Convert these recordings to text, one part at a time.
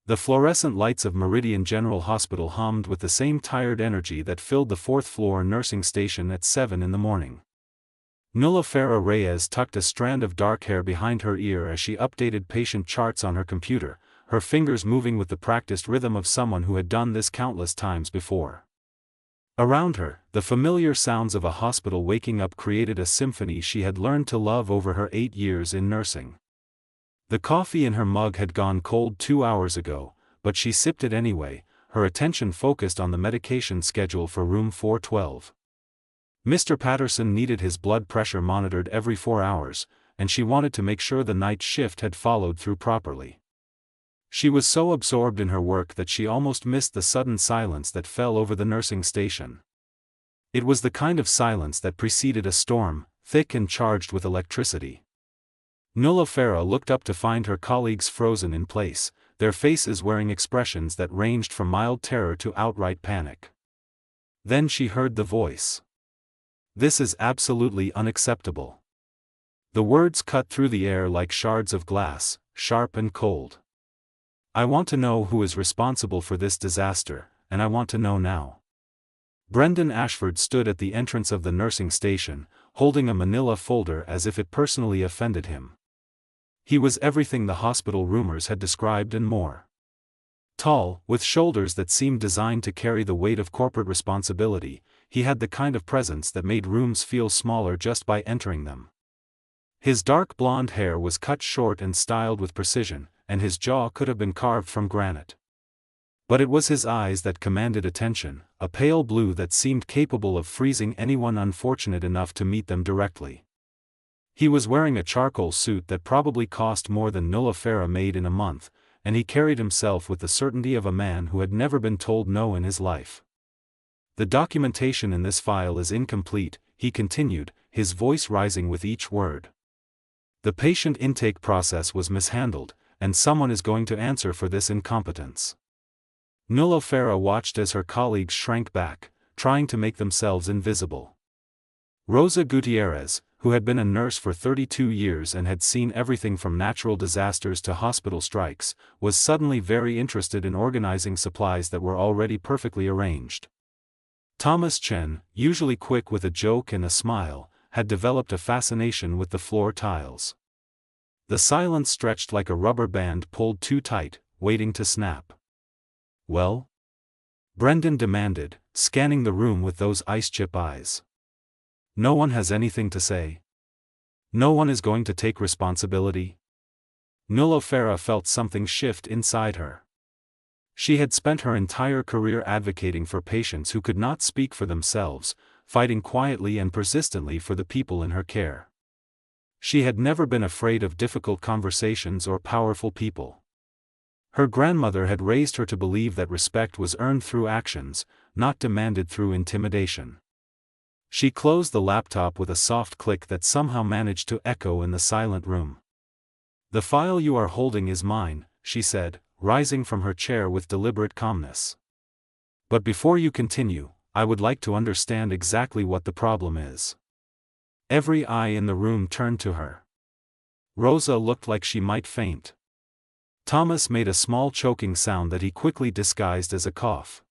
The fluorescent lights of Meridian General Hospital hummed with the same tired energy that filled the fourth-floor nursing station at 7 in the morning. Nulafera Reyes tucked a strand of dark hair behind her ear as she updated patient charts on her computer, her fingers moving with the practiced rhythm of someone who had done this countless times before. Around her, the familiar sounds of a hospital waking up created a symphony she had learned to love over her 8 years in nursing. The coffee in her mug had gone cold 2 hours ago, but she sipped it anyway, her attention focused on the medication schedule for room 412. Mr. Patterson needed his blood pressure monitored every 4 hours, and she wanted to make sure the night shift had followed through properly. She was so absorbed in her work that she almost missed the sudden silence that fell over the nursing station. It was the kind of silence that preceded a storm, thick and charged with electricity. Nulafera looked up to find her colleagues frozen in place, their faces wearing expressions that ranged from mild terror to outright panic. Then she heard the voice. "This is absolutely unacceptable." The words cut through the air like shards of glass, sharp and cold. "I want to know who is responsible for this disaster, and I want to know now." Brendan Ashford stood at the entrance of the nursing station, holding a manila folder as if it personally offended him. He was everything the hospital rumors had described and more. Tall, with shoulders that seemed designed to carry the weight of corporate responsibility, he had the kind of presence that made rooms feel smaller just by entering them. His dark blonde hair was cut short and styled with precision, and his jaw could have been carved from granite. But it was his eyes that commanded attention, a pale blue that seemed capable of freezing anyone unfortunate enough to meet them directly. He was wearing a charcoal suit that probably cost more than Nulafera made in a month, and he carried himself with the certainty of a man who had never been told no in his life. "The documentation in this file is incomplete," he continued, his voice rising with each word. "The patient intake process was mishandled, and someone is going to answer for this incompetence." Nulafera watched as her colleagues shrank back, trying to make themselves invisible. Rosa Gutierrez, who had been a nurse for 32 years and had seen everything from natural disasters to hospital strikes, was suddenly very interested in organizing supplies that were already perfectly arranged. Thomas Chen, usually quick with a joke and a smile, had developed a fascination with the floor tiles. The silence stretched like a rubber band pulled too tight, waiting to snap. "Well?" Brendan demanded, scanning the room with those ice-chip eyes. "No one has anything to say? No one is going to take responsibility?" Nulafera felt something shift inside her. She had spent her entire career advocating for patients who could not speak for themselves, fighting quietly and persistently for the people in her care. She had never been afraid of difficult conversations or powerful people. Her grandmother had raised her to believe that respect was earned through actions, not demanded through intimidation. She closed the laptop with a soft click that somehow managed to echo in the silent room. "The file you are holding is mine," she said, rising from her chair with deliberate calmness. "But before you continue, I would like to understand exactly what the problem is." Every eye in the room turned to her. Rosa looked like she might faint. Thomas made a small choking sound that he quickly disguised as a cough.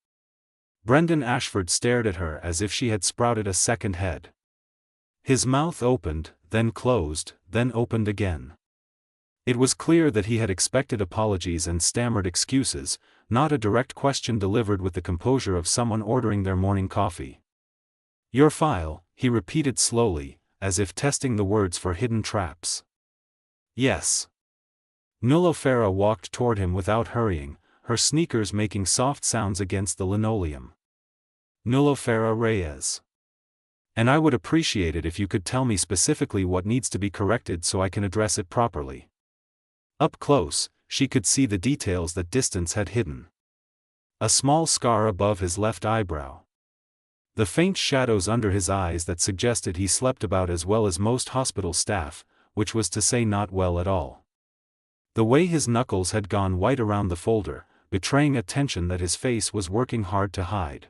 Brendan Ashford stared at her as if she had sprouted a second head. His mouth opened, then closed, then opened again. It was clear that he had expected apologies and stammered excuses, not a direct question delivered with the composure of someone ordering their morning coffee. "Your file," he repeated slowly, as if testing the words for hidden traps. "Yes." Nulafera walked toward him without hurrying, her sneakers making soft sounds against the linoleum. "Nulafera Reyes. And I would appreciate it if you could tell me specifically what needs to be corrected so I can address it properly." Up close, she could see the details that distance had hidden. A small scar above his left eyebrow. The faint shadows under his eyes that suggested he slept about as well as most hospital staff, which was to say not well at all. The way his knuckles had gone white around the folder, betraying a tension that his face was working hard to hide.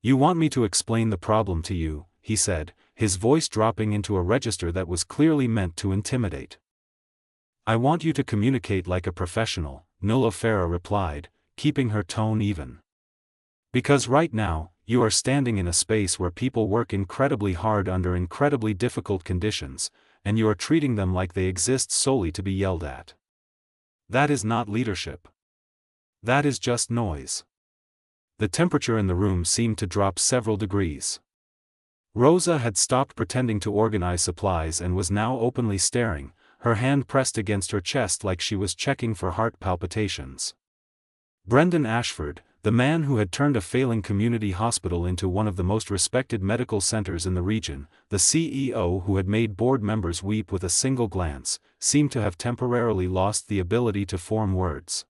"You want me to explain the problem to you," he said, his voice dropping into a register that was clearly meant to intimidate. "I want you to communicate like a professional, Nulla Farah replied, keeping her tone even. Because right now, you are standing in a space where people work incredibly hard under incredibly difficult conditions, and you are treating them like they exist solely to be yelled at. That is not leadership. That is just noise. The temperature in the room seemed to drop several degrees. Rosa had stopped pretending to organize supplies and was now openly staring, her hand pressed against her chest like she was checking for heart palpitations. Brendan Ashford, the man who had turned a failing community hospital into one of the most respected medical centers in the region, the CEO who had made board members weep with a single glance, seemed to have temporarily lost the ability to form words.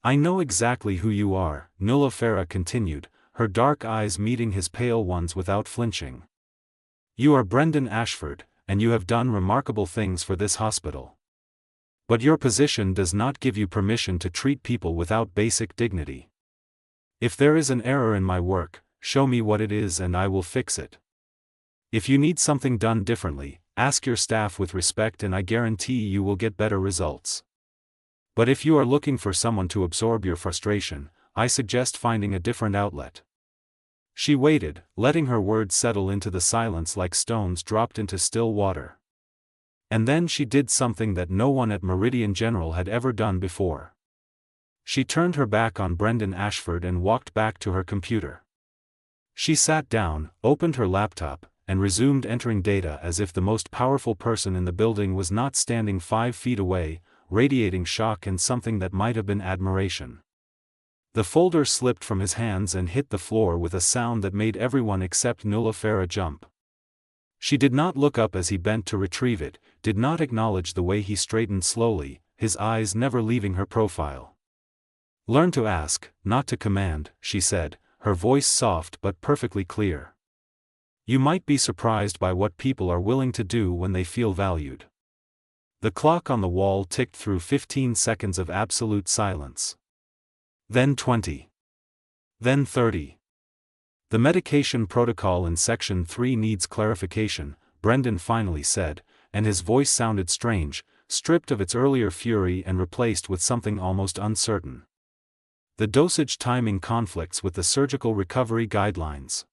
I know exactly who you are, Nulla Farah continued, her dark eyes meeting his pale ones without flinching. You are Brendan Ashford, and you have done remarkable things for this hospital. But your position does not give you permission to treat people without basic dignity. If there is an error in my work, show me what it is and I will fix it. If you need something done differently, ask your staff with respect and I guarantee you will get better results. But if you are looking for someone to absorb your frustration, I suggest finding a different outlet. She waited, letting her words settle into the silence like stones dropped into still water. And then she did something that no one at Meridian General had ever done before. She turned her back on Brendan Ashford and walked back to her computer. She sat down, opened her laptop, and resumed entering data as if the most powerful person in the building was not standing 5 feet away, radiating shock and something that might have been admiration. The folder slipped from his hands and hit the floor with a sound that made everyone except Nulla Farah jump. She did not look up as he bent to retrieve it, did not acknowledge the way he straightened slowly, his eyes never leaving her profile. Learn to ask, not to command, she said, her voice soft but perfectly clear. You might be surprised by what people are willing to do when they feel valued. The clock on the wall ticked through 15 seconds of absolute silence. Then 20. Then 30. The medication protocol in Section 3 needs clarification, Brendan finally said, and his voice sounded strange, stripped of its earlier fury and replaced with something almost uncertain. The dosage timing conflicts with the surgical recovery guidelines.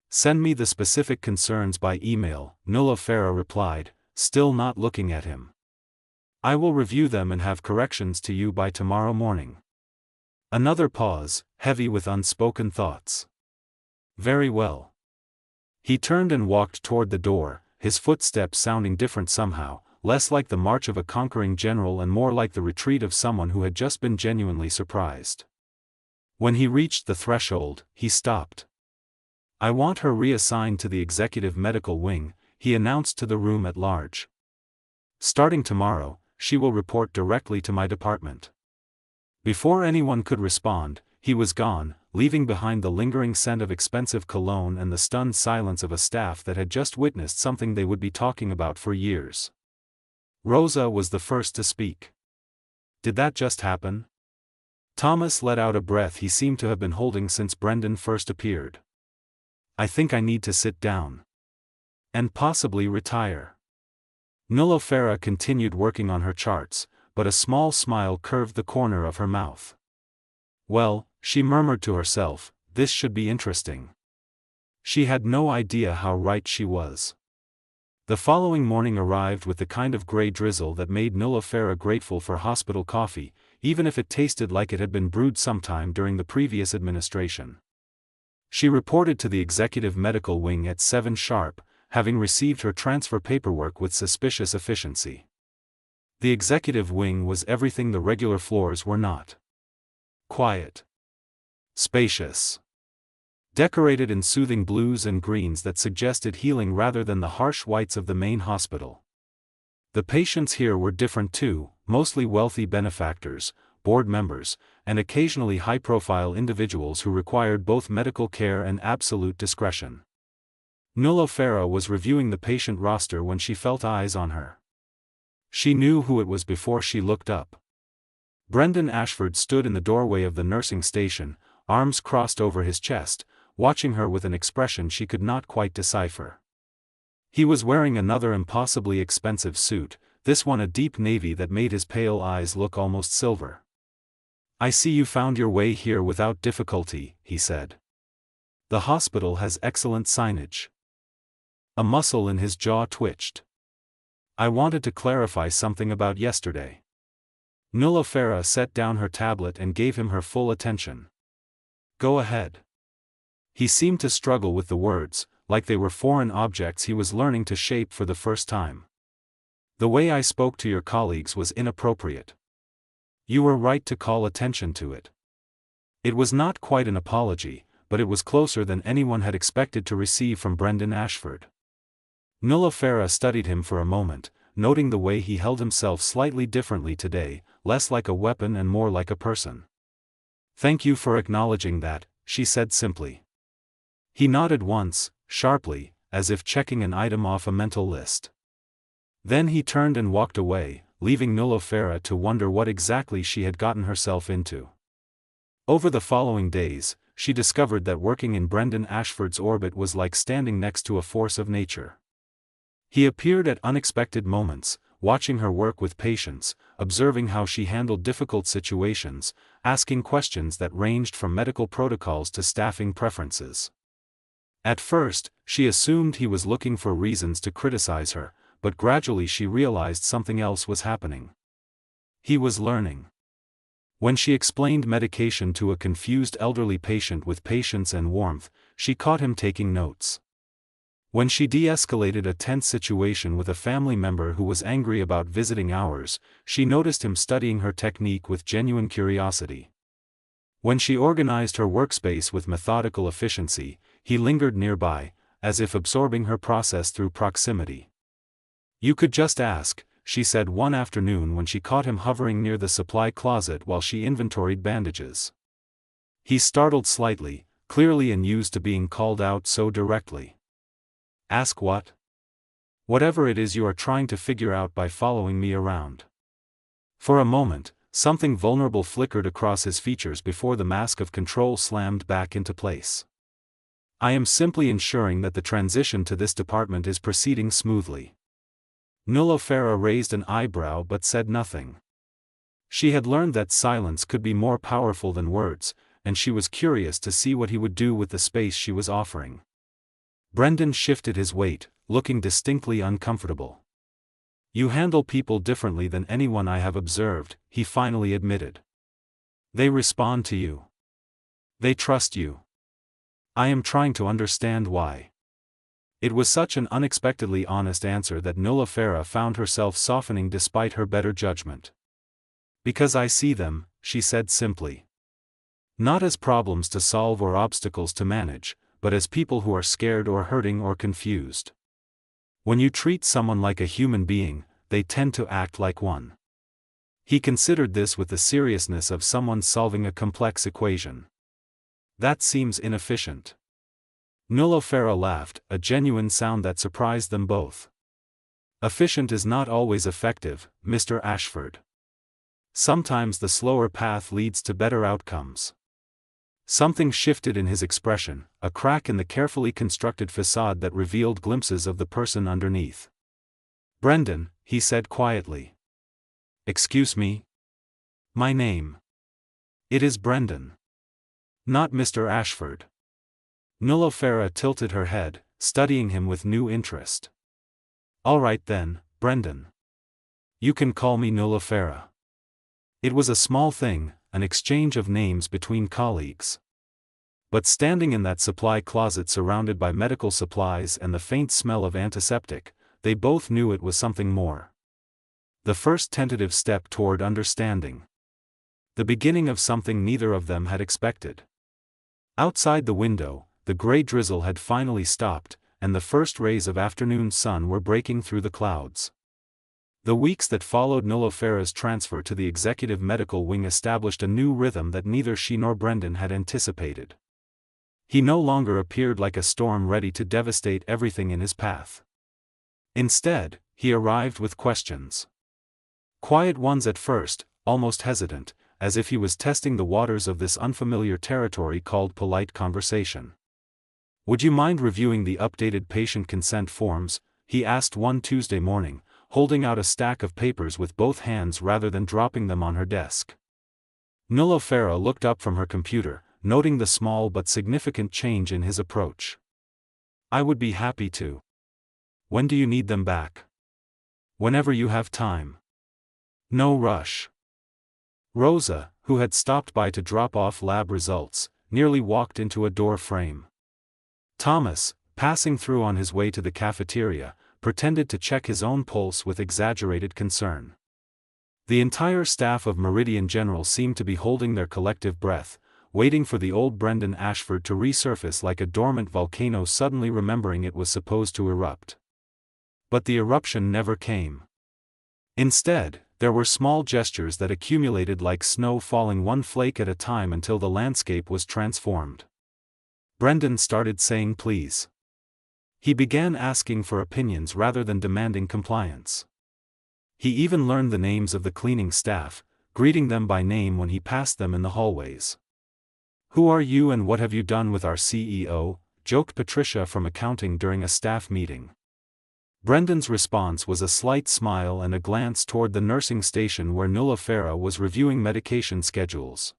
Send me the specific concerns by email, Nulla Farah replied, still not looking at him. I will review them and have corrections to you by tomorrow morning. Another pause, heavy with unspoken thoughts. Very well. He turned and walked toward the door, his footsteps sounding different somehow, less like the march of a conquering general and more like the retreat of someone who had just been genuinely surprised. When he reached the threshold, he stopped. I want her reassigned to the executive medical wing, he announced to the room at large. Starting tomorrow, she will report directly to my department. Before anyone could respond, he was gone, leaving behind the lingering scent of expensive cologne and the stunned silence of a staff that had just witnessed something they would be talking about for years. Rosa was the first to speak. Did that just happen? Thomas let out a breath he seemed to have been holding since Brendan first appeared. I think I need to sit down. And possibly retire. Nulla Farah continued working on her charts, but a small smile curved the corner of her mouth. Well, she murmured to herself, this should be interesting. She had no idea how right she was. The following morning arrived with the kind of gray drizzle that made Nulla Farah grateful for hospital coffee, even if it tasted like it had been brewed sometime during the previous administration. She reported to the executive medical wing at 7 sharp, having received her transfer paperwork with suspicious efficiency. The executive wing was everything the regular floors were not. Quiet. Spacious. Decorated in soothing blues and greens that suggested healing rather than the harsh whites of the main hospital. The patients here were different too, mostly wealthy benefactors, board members, and occasionally high-profile individuals who required both medical care and absolute discretion. Nulla Farah was reviewing the patient roster when she felt eyes on her. She knew who it was before she looked up. Brendan Ashford stood in the doorway of the nursing station, arms crossed over his chest, watching her with an expression she could not quite decipher. He was wearing another impossibly expensive suit, this one a deep navy that made his pale eyes look almost silver. I see you found your way here without difficulty, he said. The hospital has excellent signage. A muscle in his jaw twitched. I wanted to clarify something about yesterday. Nulafera set down her tablet and gave him her full attention. Go ahead. He seemed to struggle with the words, like they were foreign objects he was learning to shape for the first time. The way I spoke to your colleagues was inappropriate. You were right to call attention to it. It was not quite an apology, but it was closer than anyone had expected to receive from Brendan Ashford. Nulafera studied him for a moment, noting the way he held himself slightly differently today, less like a weapon and more like a person. Thank you for acknowledging that, she said simply. He nodded once, sharply, as if checking an item off a mental list. Then he turned and walked away, leaving Nulafera to wonder what exactly she had gotten herself into. Over the following days, she discovered that working in Brendan Ashford's orbit was like standing next to a force of nature. He appeared at unexpected moments, watching her work with patience, observing how she handled difficult situations, asking questions that ranged from medical protocols to staffing preferences. At first, she assumed he was looking for reasons to criticize her, but gradually she realized something else was happening. He was learning. When she explained medication to a confused elderly patient with patience and warmth, she caught him taking notes. When she de-escalated a tense situation with a family member who was angry about visiting hours, she noticed him studying her technique with genuine curiosity. When she organized her workspace with methodical efficiency, he lingered nearby, as if absorbing her process through proximity. You could just ask, she said one afternoon when she caught him hovering near the supply closet while she inventoried bandages. He startled slightly, clearly unused to being called out so directly. Ask what? Whatever it is you are trying to figure out by following me around. For a moment, something vulnerable flickered across his features before the mask of control slammed back into place. I am simply ensuring that the transition to this department is proceeding smoothly. Nulafera raised an eyebrow but said nothing. She had learned that silence could be more powerful than words, and she was curious to see what he would do with the space she was offering. Brendan shifted his weight, looking distinctly uncomfortable. You handle people differently than anyone I have observed, he finally admitted. They respond to you. They trust you. I am trying to understand why. It was such an unexpectedly honest answer that Nulafera found herself softening despite her better judgment. Because I see them, she said simply. Not as problems to solve or obstacles to manage, but as people who are scared or hurting or confused. When you treat someone like a human being, they tend to act like one. He considered this with the seriousness of someone solving a complex equation. That seems inefficient. Nulafera laughed, a genuine sound that surprised them both. Efficient is not always effective, Mr. Ashford. Sometimes the slower path leads to better outcomes. Something shifted in his expression, a crack in the carefully constructed facade that revealed glimpses of the person underneath. Brendan, he said quietly. Excuse me? My name. It is Brendan. Not Mr. Ashford. Nulafera tilted her head, studying him with new interest. All right then, Brendan. You can call me Nulafera. It was a small thing, an exchange of names between colleagues. But standing in that supply closet surrounded by medical supplies and the faint smell of antiseptic, they both knew it was something more. The first tentative step toward understanding. The beginning of something neither of them had expected. Outside the window, the gray drizzle had finally stopped, and the first rays of afternoon sun were breaking through the clouds. The weeks that followed Nulafera's transfer to the executive medical wing established a new rhythm that neither she nor Brendan had anticipated. He no longer appeared like a storm ready to devastate everything in his path. Instead, he arrived with questions. Quiet ones at first, almost hesitant, as if he was testing the waters of this unfamiliar territory called polite conversation. Would you mind reviewing the updated patient consent forms? He asked one Tuesday morning, holding out a stack of papers with both hands rather than dropping them on her desk. Nulofera looked up from her computer, noting the small but significant change in his approach. I would be happy to. When do you need them back? Whenever you have time. No rush. Rosa, who had stopped by to drop off lab results, nearly walked into a door frame. Thomas, passing through on his way to the cafeteria, pretended to check his own pulse with exaggerated concern. The entire staff of Meridian General seemed to be holding their collective breath, waiting for the old Brendan Ashford to resurface like a dormant volcano suddenly remembering it was supposed to erupt. But the eruption never came. Instead, there were small gestures that accumulated like snow falling one flake at a time until the landscape was transformed. Brendan started saying please. He began asking for opinions rather than demanding compliance. He even learned the names of the cleaning staff, greeting them by name when he passed them in the hallways. Who are you and what have you done with our CEO? Joked Patricia from accounting during a staff meeting. Brendan's response was a slight smile and a glance toward the nursing station where Nulofera was reviewing medication schedules.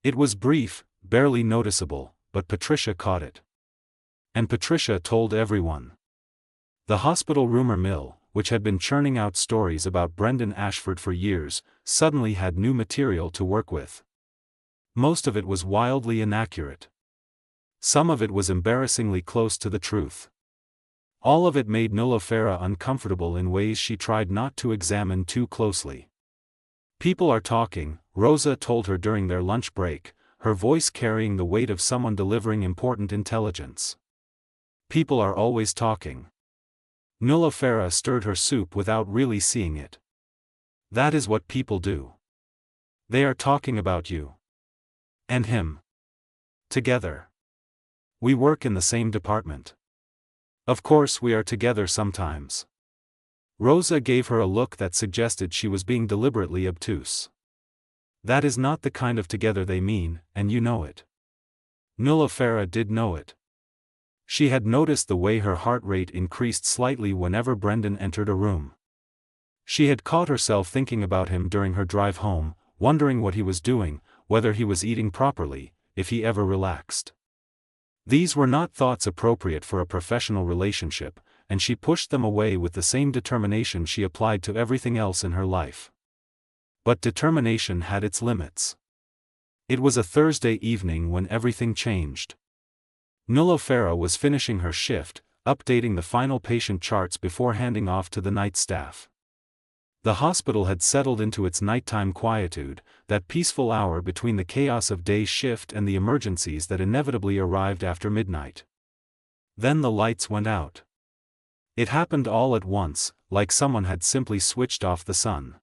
It was brief, barely noticeable, but Patricia caught it. And Patricia told everyone. The hospital rumor mill, which had been churning out stories about Brendan Ashford for years, suddenly had new material to work with. Most of it was wildly inaccurate. Some of it was embarrassingly close to the truth. All of it made Nulofera uncomfortable in ways she tried not to examine too closely. People are talking, Rosa told her during their lunch break, her voice carrying the weight of someone delivering important intelligence. People are always talking. Nulofera stirred her soup without really seeing it. That is what people do. They are talking about you. And him. Together. We work in the same department. Of course we are together sometimes. Rosa gave her a look that suggested she was being deliberately obtuse. That is not the kind of together they mean, and you know it. Nulofera did know it. She had noticed the way her heart rate increased slightly whenever Brendan entered a room. She had caught herself thinking about him during her drive home, wondering what he was doing, whether he was eating properly, if he ever relaxed. These were not thoughts appropriate for a professional relationship, and she pushed them away with the same determination she applied to everything else in her life. But determination had its limits. It was a Thursday evening when everything changed. Nulofera was finishing her shift, updating the final patient charts before handing off to the night staff. The hospital had settled into its nighttime quietude, that peaceful hour between the chaos of day shift and the emergencies that inevitably arrived after midnight. Then the lights went out. It happened all at once, like someone had simply switched off the sun.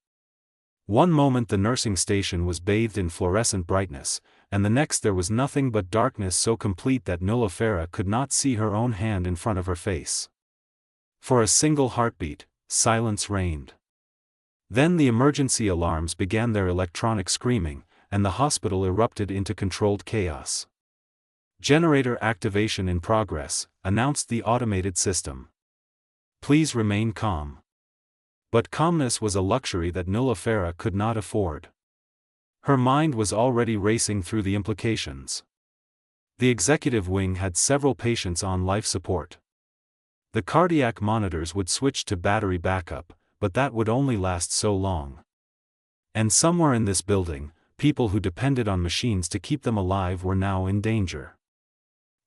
One moment the nursing station was bathed in fluorescent brightness, and the next there was nothing but darkness so complete that Nulofera could not see her own hand in front of her face. For a single heartbeat, silence reigned. Then the emergency alarms began their electronic screaming, and the hospital erupted into controlled chaos. Generator activation in progress, announced the automated system. Please remain calm. But calmness was a luxury that Nulofera could not afford. Her mind was already racing through the implications. The executive wing had several patients on life support. The cardiac monitors would switch to battery backup, but that would only last so long. And somewhere in this building, people who depended on machines to keep them alive were now in danger.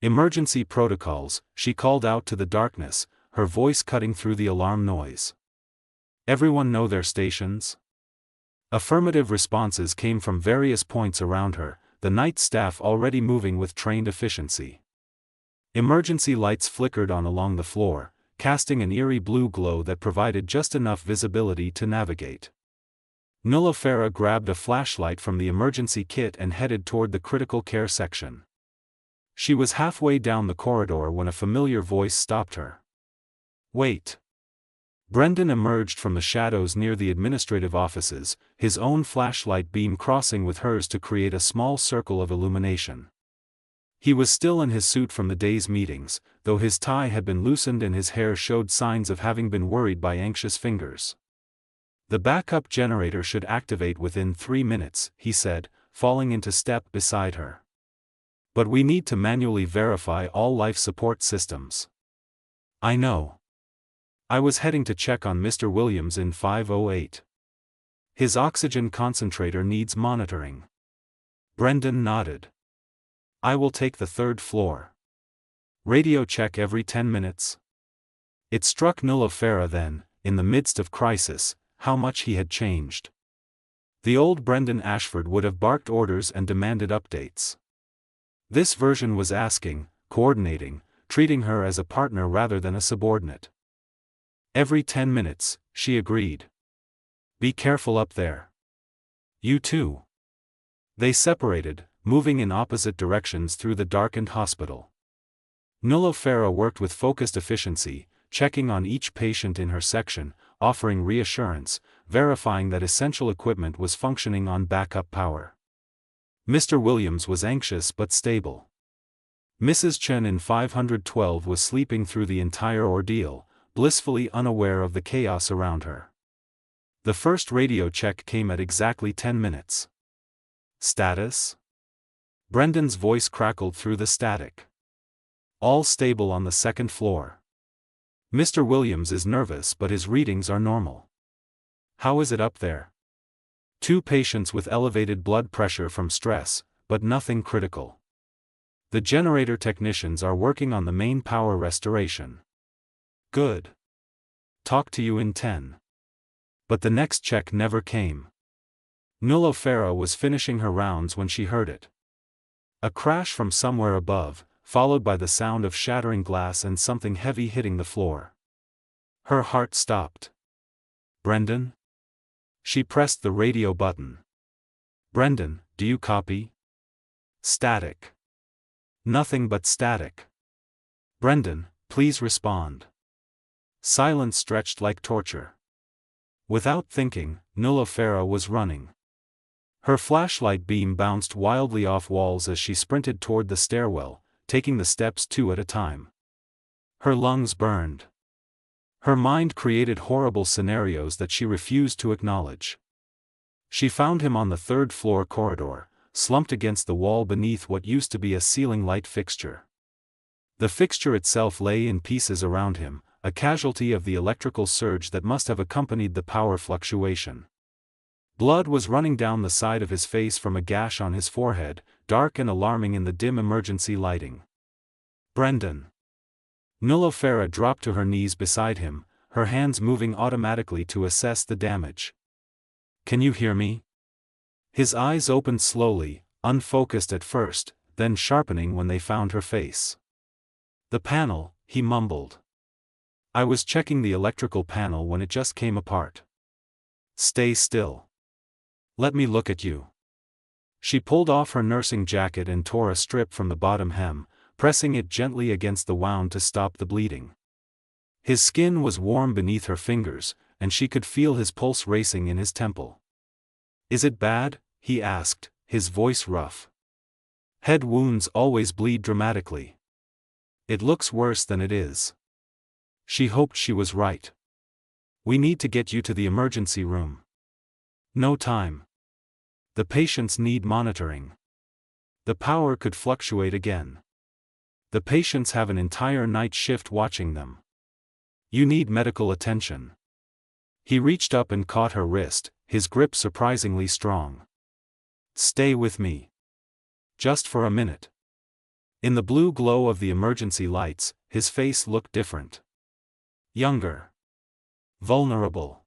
Emergency protocols, she called out to the darkness, her voice cutting through the alarm noise. Everyone know their stations? Affirmative responses came from various points around her, the night staff already moving with trained efficiency. Emergency lights flickered on along the floor, casting an eerie blue glow that provided just enough visibility to navigate. Nulofera grabbed a flashlight from the emergency kit and headed toward the critical care section. She was halfway down the corridor when a familiar voice stopped her. Wait. Brendan emerged from the shadows near the administrative offices, his own flashlight beam crossing with hers to create a small circle of illumination. He was still in his suit from the day's meetings, though his tie had been loosened and his hair showed signs of having been worried by anxious fingers. The backup generator should activate within 3 minutes, he said, falling into step beside her. But we need to manually verify all life support systems. I know. I was heading to check on Mr. Williams in 508. His oxygen concentrator needs monitoring. Brendan nodded. I will take the third floor. Radio check every 10 minutes. It struck Nullifera then, in the midst of crisis, how much he had changed. The old Brendan Ashford would have barked orders and demanded updates. This version was asking, coordinating, treating her as a partner rather than a subordinate. Every 10 minutes, she agreed. Be careful up there. You too. They separated, moving in opposite directions through the darkened hospital. Nullifera worked with focused efficiency, checking on each patient in her section, offering reassurance, verifying that essential equipment was functioning on backup power. Mr. Williams was anxious but stable. Mrs. Chen in 512 was sleeping through the entire ordeal, blissfully unaware of the chaos around her. The first radio check came at exactly 10 minutes. Status? Brendan's voice crackled through the static. All stable on the second floor. Mr. Williams is nervous but his readings are normal. How is it up there? 2 patients with elevated blood pressure from stress, but nothing critical. The generator technicians are working on the main power restoration. Good. Talk to you in 10. But the next check never came. Nullifera was finishing her rounds when she heard it. A crash from somewhere above, followed by the sound of shattering glass and something heavy hitting the floor. Her heart stopped. Brendan? She pressed the radio button. Brendan, do you copy? Static. Nothing but static. Brendan, please respond. Silence stretched like torture. Without thinking, Nullifera was running. Her flashlight beam bounced wildly off walls as she sprinted toward the stairwell, taking the steps 2 at a time. Her lungs burned. Her mind created horrible scenarios that she refused to acknowledge. She found him on the 3rd floor corridor, slumped against the wall beneath what used to be a ceiling light fixture. The fixture itself lay in pieces around him, a casualty of the electrical surge that must have accompanied the power fluctuation. Blood was running down the side of his face from a gash on his forehead, dark and alarming in the dim emergency lighting. Brendan. Nullifera dropped to her knees beside him, her hands moving automatically to assess the damage. Can you hear me? His eyes opened slowly, unfocused at first, then sharpening when they found her face. The panel, he mumbled. I was checking the electrical panel when it just came apart. Stay still. Let me look at you. She pulled off her nursing jacket and tore a strip from the bottom hem, pressing it gently against the wound to stop the bleeding. His skin was warm beneath her fingers, and she could feel his pulse racing in his temple. Is it bad? He asked, his voice rough. Head wounds always bleed dramatically. It looks worse than it is. She hoped she was right. We need to get you to the emergency room. No time. The patients need monitoring. The power could fluctuate again. The patients have an entire night shift watching them. You need medical attention. He reached up and caught her wrist, his grip surprisingly strong. Stay with me. Just for a minute. In the blue glow of the emergency lights, his face looked different. Younger. Vulnerable.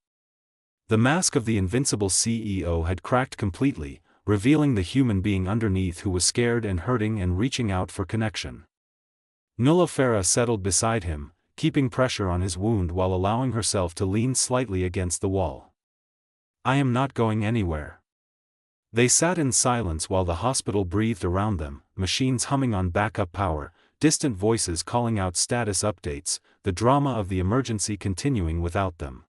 The mask of the invincible CEO had cracked completely, revealing the human being underneath who was scared and hurting and reaching out for connection. Nullifera settled beside him, keeping pressure on his wound while allowing herself to lean slightly against the wall. I am not going anywhere. They sat in silence while the hospital breathed around them, machines humming on backup power, distant voices calling out status updates, the drama of the emergency continuing without them.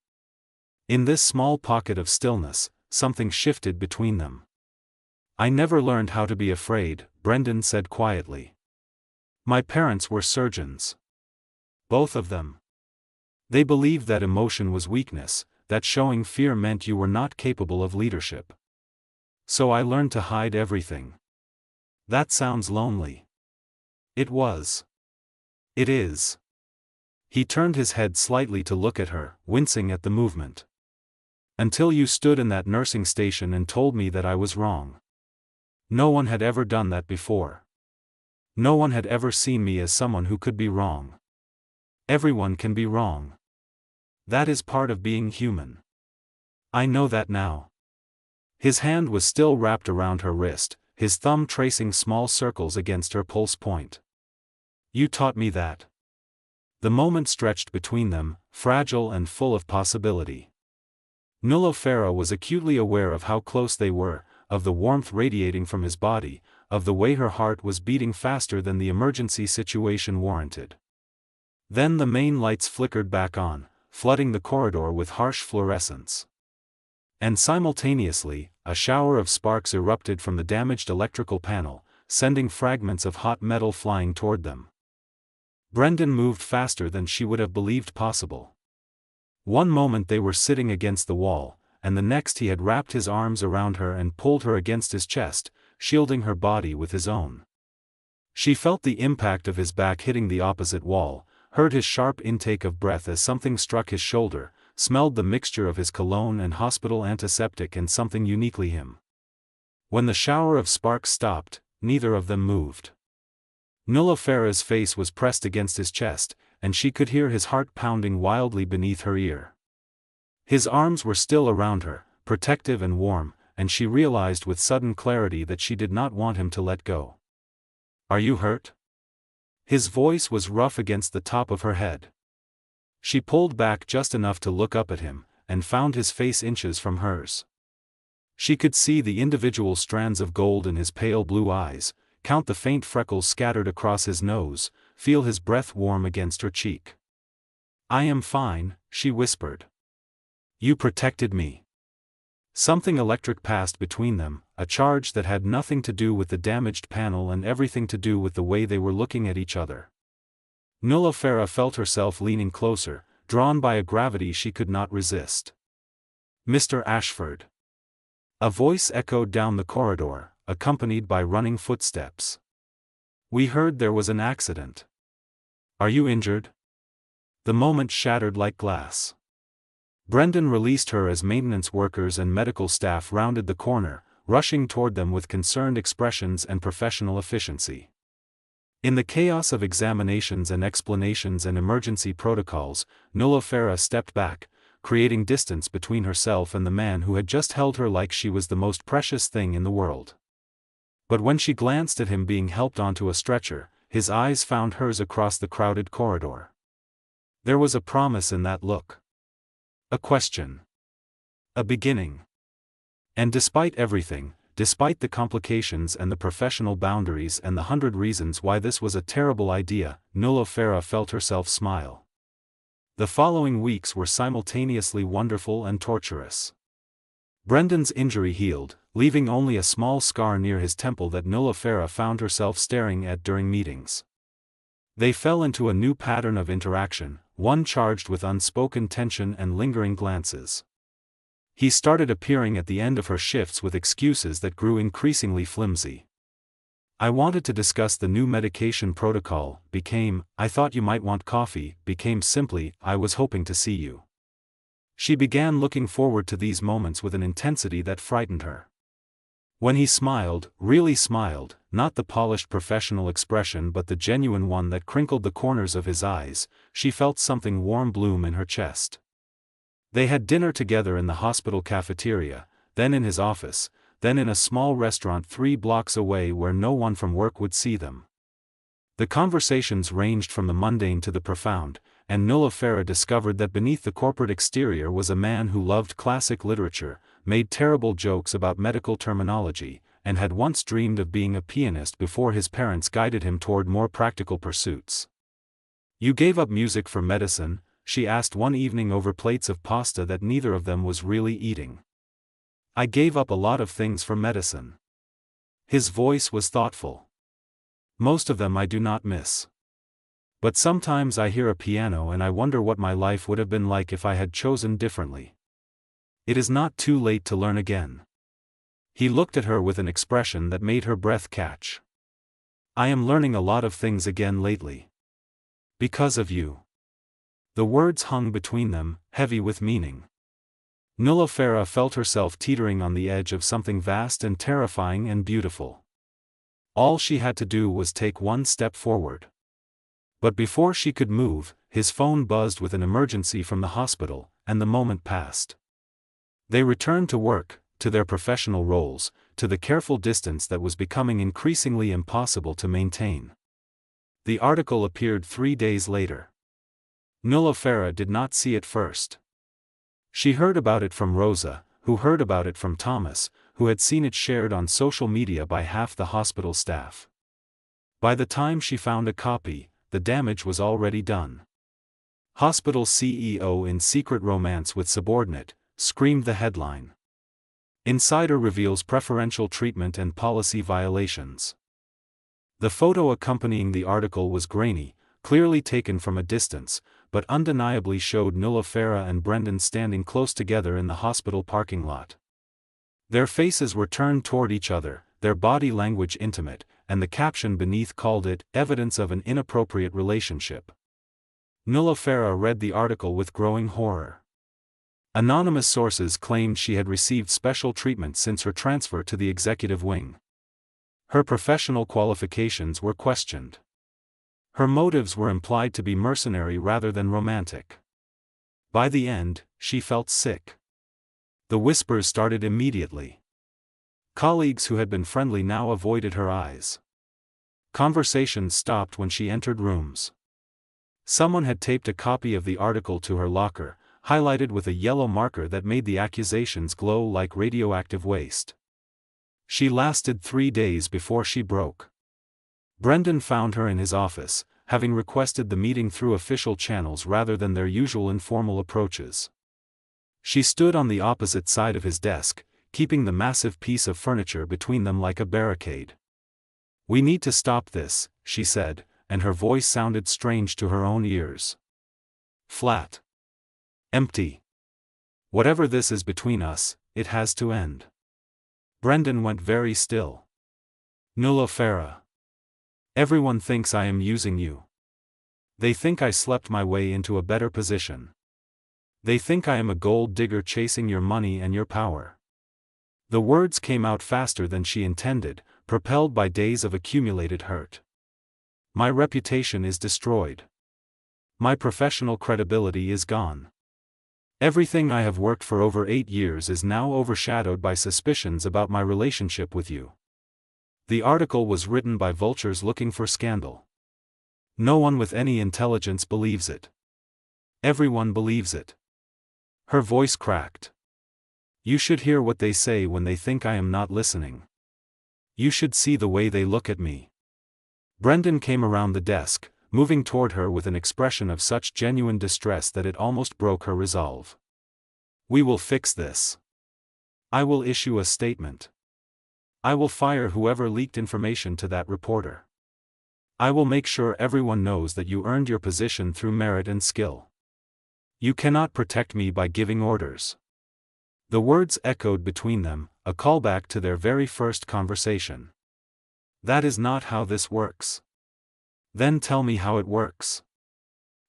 In this small pocket of stillness, something shifted between them. I never learned how to be afraid, Brendan said quietly. My parents were surgeons. Both of them. They believed that emotion was weakness, that showing fear meant you were not capable of leadership. So I learned to hide everything. That sounds lonely. It was. It is. He turned his head slightly to look at her, wincing at the movement. Until you stood in that nursing station and told me that I was wrong. No one had ever done that before. No one had ever seen me as someone who could be wrong. Everyone can be wrong. That is part of being human. I know that now. His hand was still wrapped around her wrist, his thumb tracing small circles against her pulse point. You taught me that. The moment stretched between them, fragile and full of possibility. Nuala Farah was acutely aware of how close they were, of the warmth radiating from his body, of the way her heart was beating faster than the emergency situation warranted. Then the main lights flickered back on, flooding the corridor with harsh fluorescence. And simultaneously, a shower of sparks erupted from the damaged electrical panel, sending fragments of hot metal flying toward them. Brendan moved faster than she would have believed possible. One moment they were sitting against the wall, and the next he had wrapped his arms around her and pulled her against his chest, shielding her body with his own. She felt the impact of his back hitting the opposite wall, heard his sharp intake of breath as something struck his shoulder, smelled the mixture of his cologne and hospital antiseptic and something uniquely him. When the shower of sparks stopped, neither of them moved. Nuala Farah's face was pressed against his chest, and she could hear his heart pounding wildly beneath her ear. His arms were still around her, protective and warm, and she realized with sudden clarity that she did not want him to let go. Are you hurt? His voice was rough against the top of her head. She pulled back just enough to look up at him, and found his face inches from hers. She could see the individual strands of gold in his pale blue eyes, count the faint freckles scattered across his nose, feel his breath warm against her cheek. I am fine, she whispered. You protected me. Something electric passed between them, a charge that had nothing to do with the damaged panel and everything to do with the way they were looking at each other. Nuala Farah felt herself leaning closer, drawn by a gravity she could not resist. Mr. Ashford. A voice echoed down the corridor, accompanied by running footsteps. We heard there was an accident. Are you injured? The moment shattered like glass. Brendan released her as maintenance workers and medical staff rounded the corner, rushing toward them with concerned expressions and professional efficiency. In the chaos of examinations and explanations and emergency protocols, Nuala Farah stepped back, creating distance between herself and the man who had just held her like she was the most precious thing in the world. But when she glanced at him being helped onto a stretcher, his eyes found hers across the crowded corridor. There was a promise in that look. A question. A beginning. And despite everything, despite the complications and the professional boundaries and the 100 reasons why this was a terrible idea, Nuala Farah felt herself smile. The following weeks were simultaneously wonderful and torturous. Brendan's injury healed, leaving only a small scar near his temple that Nuala Farah found herself staring at during meetings. They fell into a new pattern of interaction, one charged with unspoken tension and lingering glances. He started appearing at the end of her shifts with excuses that grew increasingly flimsy. I wanted to discuss the new medication protocol, became, I thought you might want coffee, became simply, I was hoping to see you. She began looking forward to these moments with an intensity that frightened her. When he smiled, really smiled, not the polished professional expression but the genuine one that crinkled the corners of his eyes, she felt something warm bloom in her chest. They had dinner together in the hospital cafeteria, then in his office, then in a small restaurant 3 blocks away where no one from work would see them. The conversations ranged from the mundane to the profound, and Nuala Farah discovered that beneath the corporate exterior was a man who loved classic literature, made terrible jokes about medical terminology, and had once dreamed of being a pianist before his parents guided him toward more practical pursuits. You gave up music for medicine, she asked one evening over plates of pasta that neither of them was really eating. I gave up a lot of things for medicine. His voice was thoughtful. Most of them I do not miss. But sometimes I hear a piano and I wonder what my life would have been like if I had chosen differently. It is not too late to learn again. He looked at her with an expression that made her breath catch. I am learning a lot of things again lately. Because of you. The words hung between them, heavy with meaning. Nuala felt herself teetering on the edge of something vast and terrifying and beautiful. All she had to do was take one step forward. But before she could move, his phone buzzed with an emergency from the hospital, and the moment passed. They returned to work, to their professional roles, to the careful distance that was becoming increasingly impossible to maintain. The article appeared 3 days later. Nuala did not see it first. She heard about it from Rosa, who heard about it from Thomas, who had seen it shared on social media by half the hospital staff. By the time she found a copy, the damage was already done. Hospital CEO in secret romance with subordinate, screamed the headline. Insider reveals preferential treatment and policy violations. The photo accompanying the article was grainy, clearly taken from a distance, but undeniably showed Nuala and Brendan standing close together in the hospital parking lot. Their faces were turned toward each other, their body language intimate, and the caption beneath called it evidence of an inappropriate relationship. Nuala read the article with growing horror. Anonymous sources claimed she had received special treatment since her transfer to the executive wing. Her professional qualifications were questioned. Her motives were implied to be mercenary rather than romantic. By the end, she felt sick. The whispers started immediately. Colleagues who had been friendly now avoided her eyes. Conversations stopped when she entered rooms. Someone had taped a copy of the article to her locker, highlighted with a yellow marker that made the accusations glow like radioactive waste. She lasted 3 days before she broke. Brendan found her in his office, having requested the meeting through official channels rather than their usual informal approaches. She stood on the opposite side of his desk, keeping the massive piece of furniture between them like a barricade. "We need to stop this," she said, and her voice sounded strange to her own ears. Flat. Empty. "Whatever this is between us, it has to end." Brendan went very still. "Nuala. Everyone thinks I am using you. They think I slept my way into a better position. They think I am a gold digger chasing your money and your power." The words came out faster than she intended, propelled by days of accumulated hurt. "My reputation is destroyed. My professional credibility is gone. Everything I have worked for over 8 years is now overshadowed by suspicions about my relationship with you. The article was written by vultures looking for scandal. No one with any intelligence believes it. Everyone believes it." Her voice cracked. "You should hear what they say when they think I am not listening. You should see the way they look at me." Brendan came around the desk, moving toward her with an expression of such genuine distress that it almost broke her resolve. "We will fix this. I will issue a statement. I will fire whoever leaked information to that reporter. I will make sure everyone knows that you earned your position through merit and skill. You cannot protect me by giving orders." The words echoed between them, a callback to their very first conversation. "That is not how this works." "Then tell me how it works."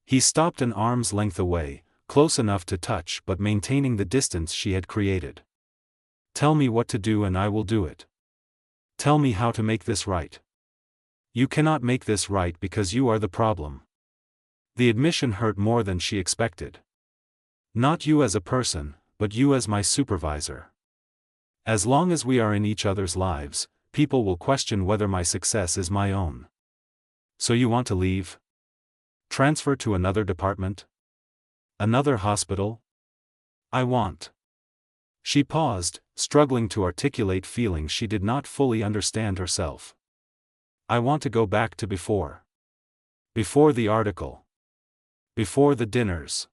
He stopped an arm's length away, close enough to touch but maintaining the distance she had created. "Tell me what to do and I will do it. Tell me how to make this right. You cannot make this right because you are the problem." The admission hurt more than she expected. "Not you as a person, but you as my supervisor. As long as we are in each other's lives, people will question whether my success is my own." "So you want to leave? Transfer to another department? Another hospital?" "I want." She paused, struggling to articulate feelings she did not fully understand herself. "I want to go back to before. Before the article. Before the dinners.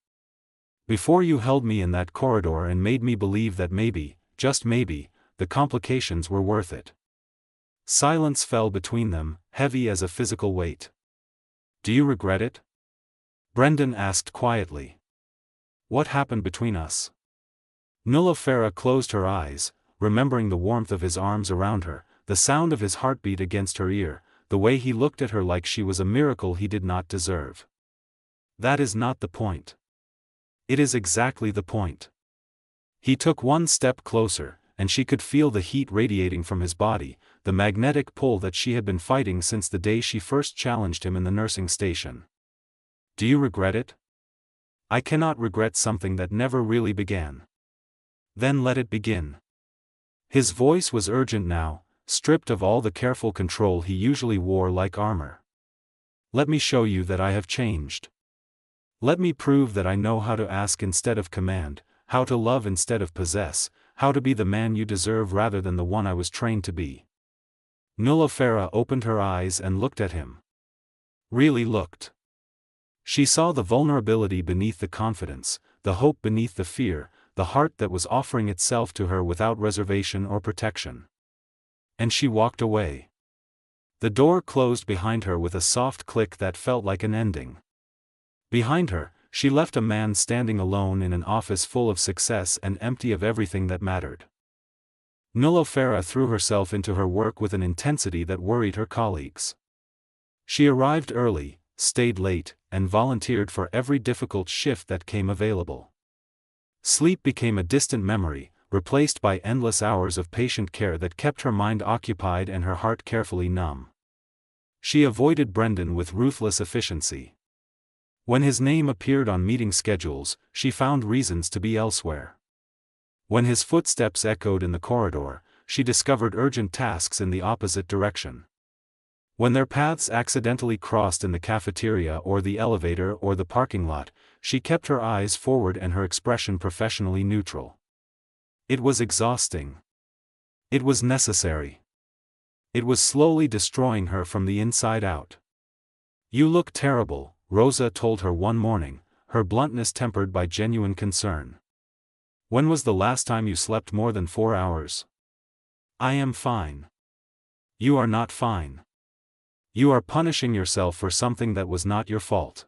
Before you held me in that corridor and made me believe that maybe, just maybe, the complications were worth it." Silence fell between them, heavy as a physical weight. "Do you regret it?" Brendan asked quietly. "What happened between us?" Nuala closed her eyes, remembering the warmth of his arms around her, the sound of his heartbeat against her ear, the way he looked at her like she was a miracle he did not deserve. That is not the point. It is exactly the point. He took one step closer, and she could feel the heat radiating from his body, the magnetic pull that she had been fighting since the day she first challenged him in the nursing station. Do you regret it? I cannot regret something that never really began. Then let it begin. His voice was urgent now, stripped of all the careful control he usually wore like armor. Let me show you that I have changed. Let me prove that I know how to ask instead of command, how to love instead of possess, how to be the man you deserve rather than the one I was trained to be. Nulofera opened her eyes and looked at him. Really looked. She saw the vulnerability beneath the confidence, the hope beneath the fear, the heart that was offering itself to her without reservation or protection. And she walked away. The door closed behind her with a soft click that felt like an ending. Behind her, she left a man standing alone in an office full of success and empty of everything that mattered. Nulofera threw herself into her work with an intensity that worried her colleagues. She arrived early, stayed late, and volunteered for every difficult shift that came available. Sleep became a distant memory, replaced by endless hours of patient care that kept her mind occupied and her heart carefully numb. She avoided Brendan with ruthless efficiency. When his name appeared on meeting schedules, she found reasons to be elsewhere. When his footsteps echoed in the corridor, she discovered urgent tasks in the opposite direction. When their paths accidentally crossed in the cafeteria or the elevator or the parking lot, she kept her eyes forward and her expression professionally neutral. It was exhausting. It was necessary. It was slowly destroying her from the inside out. "You look terrible," Rosa told her one morning, her bluntness tempered by genuine concern. "When was the last time you slept more than 4 hours?" "I am fine." "You are not fine. You are punishing yourself for something that was not your fault."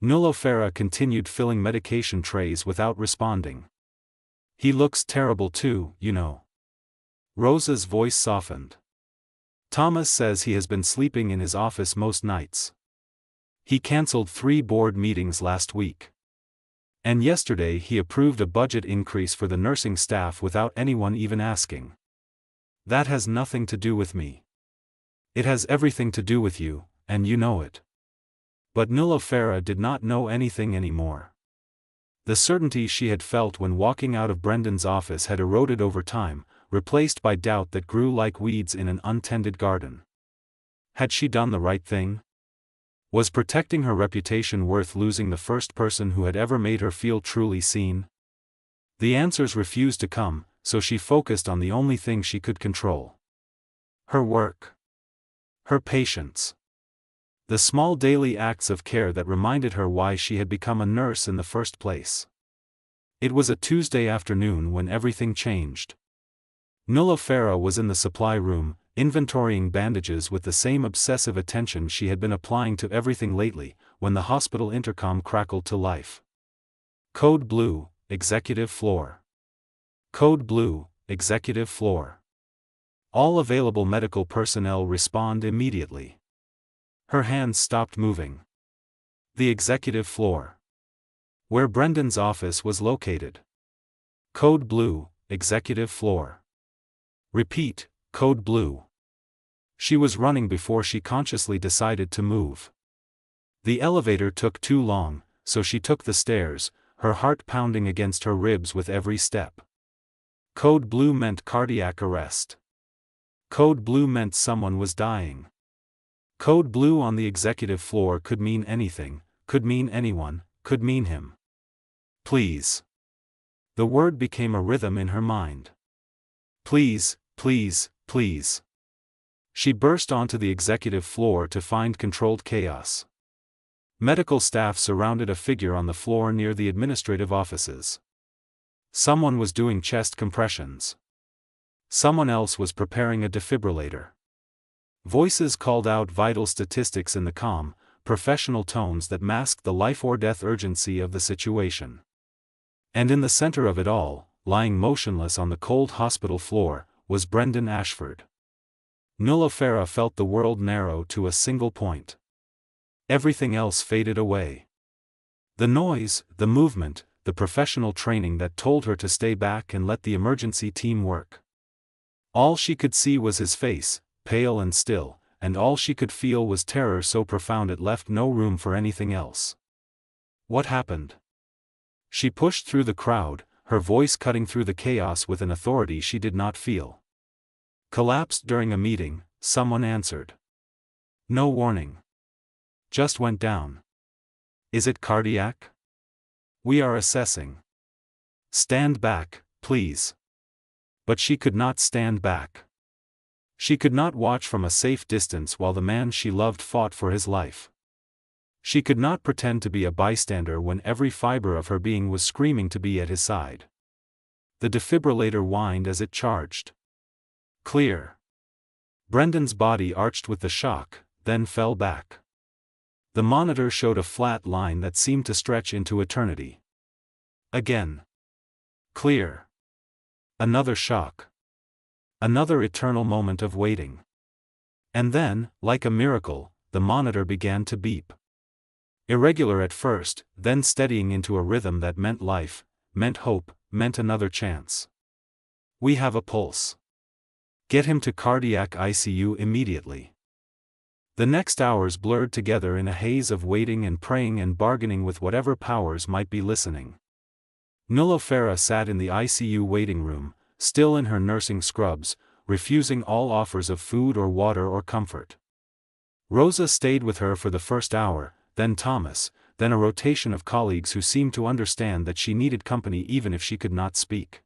Nulofera continued filling medication trays without responding. "He looks terrible too, you know." Rosa's voice softened. "Thomas says he has been sleeping in his office most nights. He cancelled 3 board meetings last week. And yesterday he approved a budget increase for the nursing staff without anyone even asking. That has nothing to do with me. It has everything to do with you, and you know it." But Nulofera did not know anything anymore. The certainty she had felt when walking out of Brendan's office had eroded over time, replaced by doubt that grew like weeds in an untended garden. Had she done the right thing? Was protecting her reputation worth losing the first person who had ever made her feel truly seen? The answers refused to come, so she focused on the only thing she could control. Her work. Her patients. The small daily acts of care that reminded her why she had become a nurse in the first place. It was a Tuesday afternoon when everything changed. Nulofera was in the supply room, inventorying bandages with the same obsessive attention she had been applying to everything lately, when the hospital intercom crackled to life. "Code Blue, executive floor. Code Blue, executive floor. All available medical personnel respond immediately." Her hands stopped moving. The executive floor. Where Brendan's office was located. Code Blue, executive floor. Repeat, Code Blue. She was running before she consciously decided to move. The elevator took too long, so she took the stairs, her heart pounding against her ribs with every step. Code Blue meant cardiac arrest. Code Blue meant someone was dying. Code Blue on the executive floor could mean anything, could mean anyone, could mean him. Please. The word became a rhythm in her mind. Please, please, please. She burst onto the executive floor to find controlled chaos. Medical staff surrounded a figure on the floor near the administrative offices. Someone was doing chest compressions. Someone else was preparing a defibrillator. Voices called out vital statistics in the calm, professional tones that masked the life-or-death urgency of the situation. And in the center of it all, lying motionless on the cold hospital floor, was Brendan Ashford. Nuala Farah felt the world narrow to a single point. Everything else faded away. The noise, the movement, the professional training that told her to stay back and let the emergency team work. All she could see was his face, pale and still, and all she could feel was terror so profound it left no room for anything else. What happened? She pushed through the crowd, her voice cutting through the chaos with an authority she did not feel. Collapsed during a meeting, someone answered. No warning. Just went down. Is it cardiac? We are assessing. Stand back, please. But she could not stand back. She could not watch from a safe distance while the man she loved fought for his life. She could not pretend to be a bystander when every fiber of her being was screaming to be at his side. The defibrillator whined as it charged. Clear. Brendan's body arched with the shock, then fell back. The monitor showed a flat line that seemed to stretch into eternity. Again. Clear. Another shock. Another eternal moment of waiting. And then, like a miracle, the monitor began to beep. Irregular at first, then steadying into a rhythm that meant life, meant hope, meant another chance. We have a pulse. Get him to cardiac ICU immediately. The next hours blurred together in a haze of waiting and praying and bargaining with whatever powers might be listening. Nuala Farah sat in the ICU waiting room, still in her nursing scrubs, refusing all offers of food or water or comfort. Rosa stayed with her for the first hour, then Thomas, then a rotation of colleagues who seemed to understand that she needed company even if she could not speak.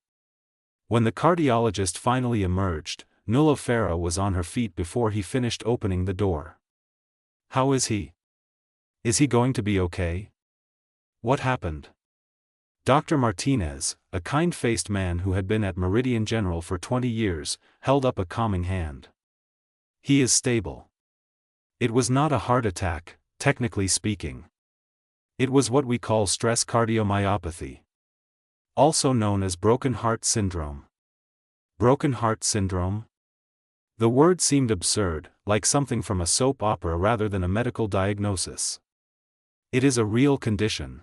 When the cardiologist finally emerged, Nuala Farah was on her feet before he finished opening the door. How is he? Is he going to be okay? What happened? Dr. Martinez, a kind-faced man who had been at Meridian General for 20 years, held up a calming hand. He is stable. It was not a heart attack, technically speaking. It was what we call stress cardiomyopathy. Also known as broken heart syndrome. Broken heart syndrome? The word seemed absurd, like something from a soap opera rather than a medical diagnosis. It is a real condition.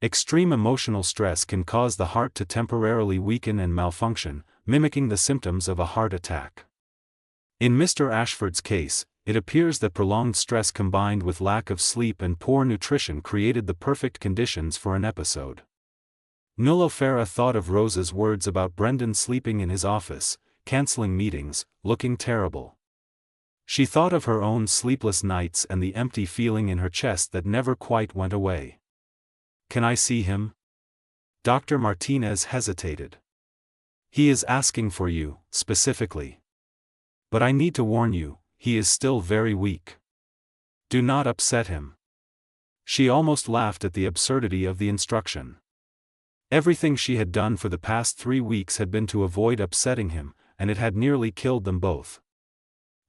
Extreme emotional stress can cause the heart to temporarily weaken and malfunction, mimicking the symptoms of a heart attack. In Mr. Ashford's case, it appears that prolonged stress combined with lack of sleep and poor nutrition created the perfect conditions for an episode. Nuala Farah thought of Rosa's words about Brendan sleeping in his office, cancelling meetings, looking terrible. She thought of her own sleepless nights and the empty feeling in her chest that never quite went away. Can I see him? Dr. Martinez hesitated. He is asking for you, specifically. But I need to warn you, he is still very weak. Do not upset him. She almost laughed at the absurdity of the instruction. Everything she had done for the past 3 weeks had been to avoid upsetting him, and it had nearly killed them both.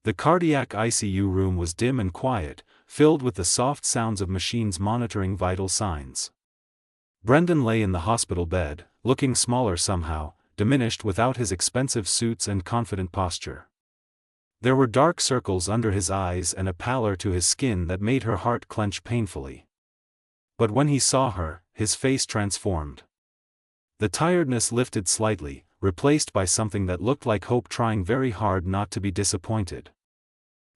The cardiac ICU room was dim and quiet, filled with the soft sounds of machines monitoring vital signs. Brendan lay in the hospital bed, looking smaller somehow, diminished without his expensive suits and confident posture. There were dark circles under his eyes and a pallor to his skin that made her heart clench painfully. But when he saw her, his face transformed. The tiredness lifted slightly, replaced by something that looked like hope trying very hard not to be disappointed.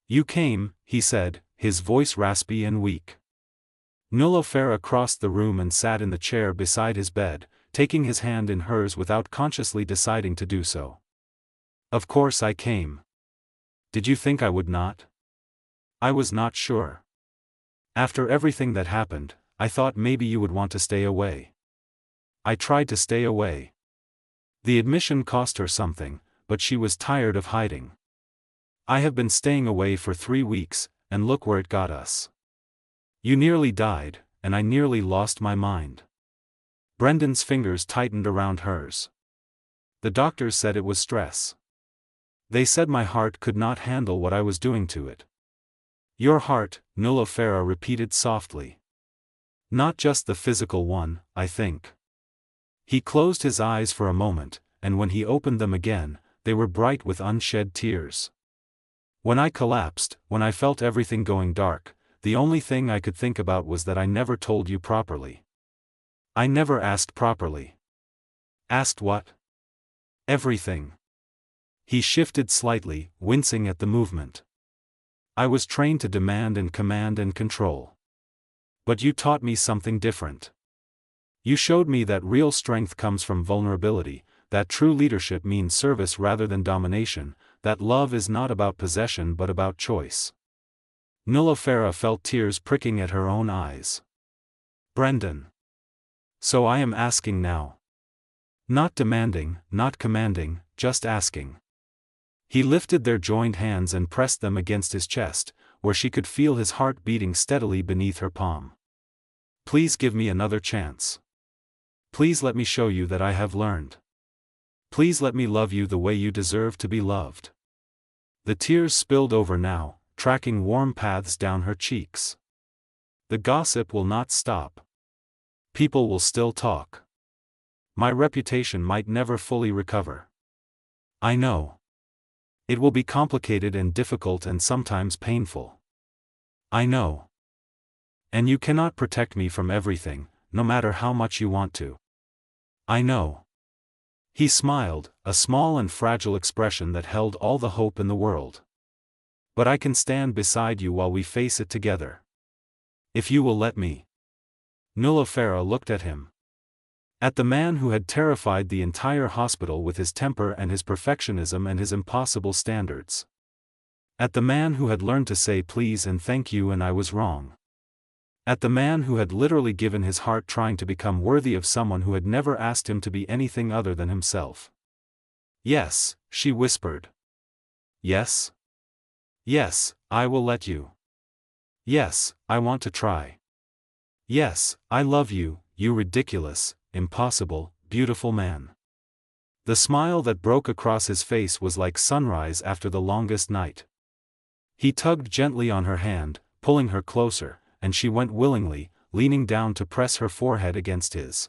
You came, he said, his voice raspy and weak. Nuala Farah crossed the room and sat in the chair beside his bed, taking his hand in hers without consciously deciding to do so. Of course I came. Did you think I would not? I was not sure. After everything that happened, I thought maybe you would want to stay away. I tried to stay away. The admission cost her something, but she was tired of hiding. I have been staying away for 3 weeks, and look where it got us. You nearly died, and I nearly lost my mind. Brendan's fingers tightened around hers. The doctors said it was stress. They said my heart could not handle what I was doing to it. Your heart, Nuala Farah repeated softly. Not just the physical one, I think. He closed his eyes for a moment, and when he opened them again, they were bright with unshed tears. When I collapsed, when I felt everything going dark, the only thing I could think about was that I never told you properly. I never asked properly. Asked what? Everything. He shifted slightly, wincing at the movement. I was trained to demand and command and control. But you taught me something different. You showed me that real strength comes from vulnerability, that true leadership means service rather than domination, that love is not about possession but about choice. Nulafera felt tears pricking at her own eyes. Brendan. So I am asking now. Not demanding, not commanding, just asking. He lifted their joined hands and pressed them against his chest, where she could feel his heart beating steadily beneath her palm. Please give me another chance. Please let me show you that I have learned. Please let me love you the way you deserve to be loved. The tears spilled over now, tracking warm paths down her cheeks. The gossip will not stop. People will still talk. My reputation might never fully recover. I know. It will be complicated and difficult and sometimes painful. I know. And you cannot protect me from everything, no matter how much you want to. I know. He smiled, a small and fragile expression that held all the hope in the world. But I can stand beside you while we face it together. If you will let me. Nulafera looked at him. At the man who had terrified the entire hospital with his temper and his perfectionism and his impossible standards. At the man who had learned to say please and thank you and I was wrong. At the man who had literally given his heart trying to become worthy of someone who had never asked him to be anything other than himself. Yes, she whispered. Yes? Yes, I will let you. Yes, I want to try. Yes, I love you, you ridiculous, impossible, beautiful man. The smile that broke across his face was like sunrise after the longest night. He tugged gently on her hand, pulling her closer, and she went willingly, leaning down to press her forehead against his.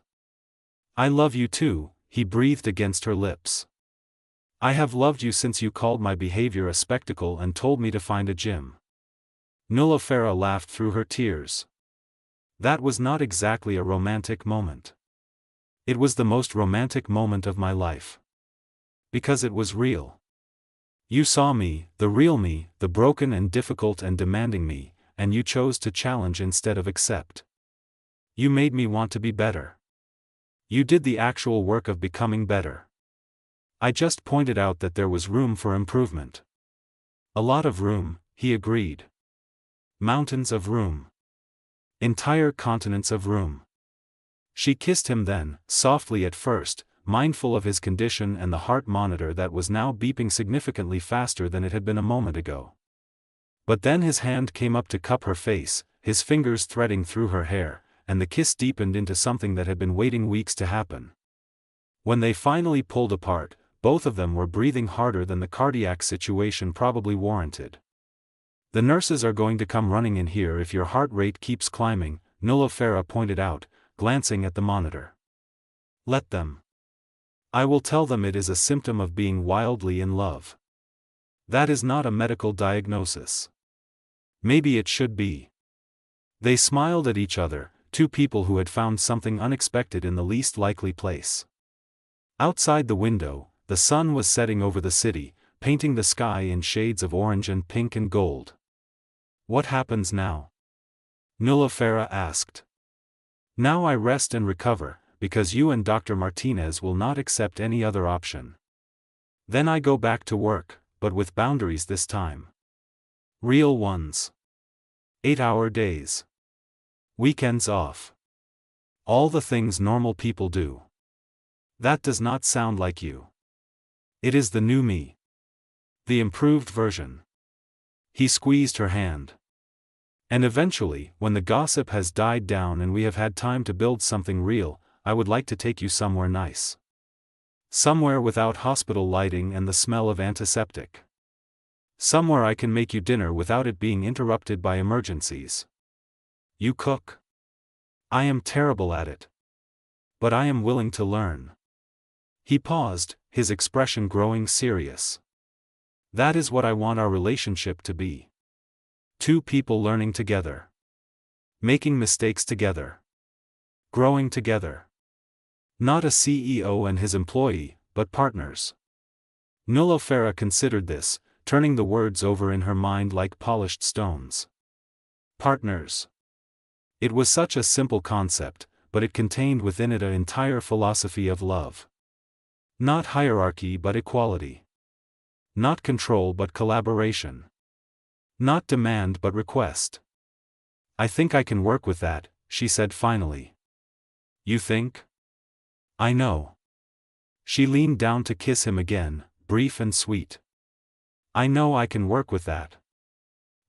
I love you too, he breathed against her lips. I have loved you since you called my behavior a spectacle and told me to find a gym. Nulafera laughed through her tears. That was not exactly a romantic moment. It was the most romantic moment of my life. Because it was real. You saw me, the real me, the broken and difficult and demanding me, and you chose to challenge instead of accept. You made me want to be better. You did the actual work of becoming better. I just pointed out that there was room for improvement. A lot of room, he agreed. Mountains of room. Entire continents of room. She kissed him then, softly at first, mindful of his condition and the heart monitor that was now beeping significantly faster than it had been a moment ago. But then his hand came up to cup her face, his fingers threading through her hair, and the kiss deepened into something that had been waiting weeks to happen. When they finally pulled apart, both of them were breathing harder than the cardiac situation probably warranted. The nurses are going to come running in here if your heart rate keeps climbing, Nulafera pointed out, glancing at the monitor. Let them. I will tell them it is a symptom of being wildly in love. That is not a medical diagnosis. Maybe it should be. They smiled at each other, two people who had found something unexpected in the least likely place. Outside the window, the sun was setting over the city, painting the sky in shades of orange and pink and gold. What happens now? Nulafera asked. Now I rest and recover, because you and Dr. Martinez will not accept any other option. Then I go back to work, but with boundaries this time. Real ones. 8-hour days. Weekends off. All the things normal people do. That does not sound like you. It is the new me. The improved version. He squeezed her hand. And eventually, when the gossip has died down and we have had time to build something real, I would like to take you somewhere nice. Somewhere without hospital lighting and the smell of antiseptic. Somewhere I can make you dinner without it being interrupted by emergencies. You cook? I am terrible at it. But I am willing to learn. He paused, his expression growing serious. That is what I want our relationship to be. Two people learning together. Making mistakes together. Growing together. Not a CEO and his employee, but partners. Nuala Farah considered this, turning the words over in her mind like polished stones. Partners. It was such a simple concept, but it contained within it an entire philosophy of love. Not hierarchy but equality. Not control but collaboration. Not demand but request. I think I can work with that, she said finally. You think? I know. She leaned down to kiss him again, brief and sweet. I know I can work with that.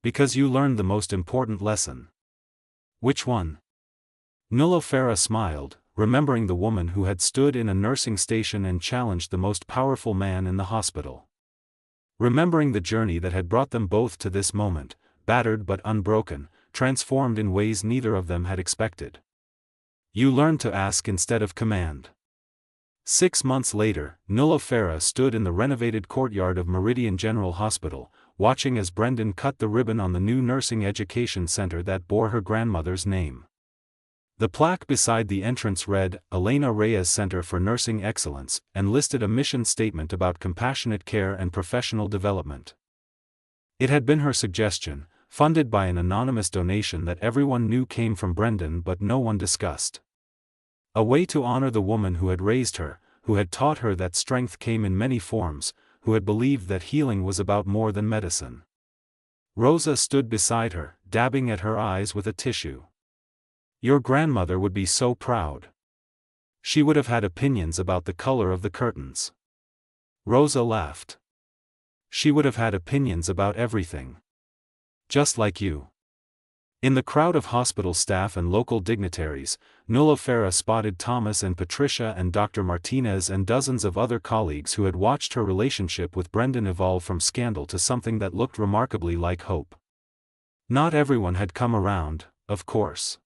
Because you learned the most important lesson. Which one? Nuala Farah smiled, remembering the woman who had stood in a nursing station and challenged the most powerful man in the hospital. Remembering the journey that had brought them both to this moment, battered but unbroken, transformed in ways neither of them had expected. You learned to ask instead of command. 6 months later, Nuala Farah stood in the renovated courtyard of Meridian General Hospital, watching as Brendan cut the ribbon on the new nursing education center that bore her grandmother's name. The plaque beside the entrance read, Elena Reyes Center for Nursing Excellence, and listed a mission statement about compassionate care and professional development. It had been her suggestion, funded by an anonymous donation that everyone knew came from Brendan but no one discussed. A way to honor the woman who had raised her, who had taught her that strength came in many forms, who had believed that healing was about more than medicine. Rosa stood beside her, dabbing at her eyes with a tissue. Your grandmother would be so proud. She would have had opinions about the color of the curtains. Rosa laughed. She would have had opinions about everything. Just like you. In the crowd of hospital staff and local dignitaries, Nuala Farah spotted Thomas and Patricia and Dr. Martinez and dozens of other colleagues who had watched her relationship with Brendan evolve from scandal to something that looked remarkably like hope. Not everyone had come around, of course.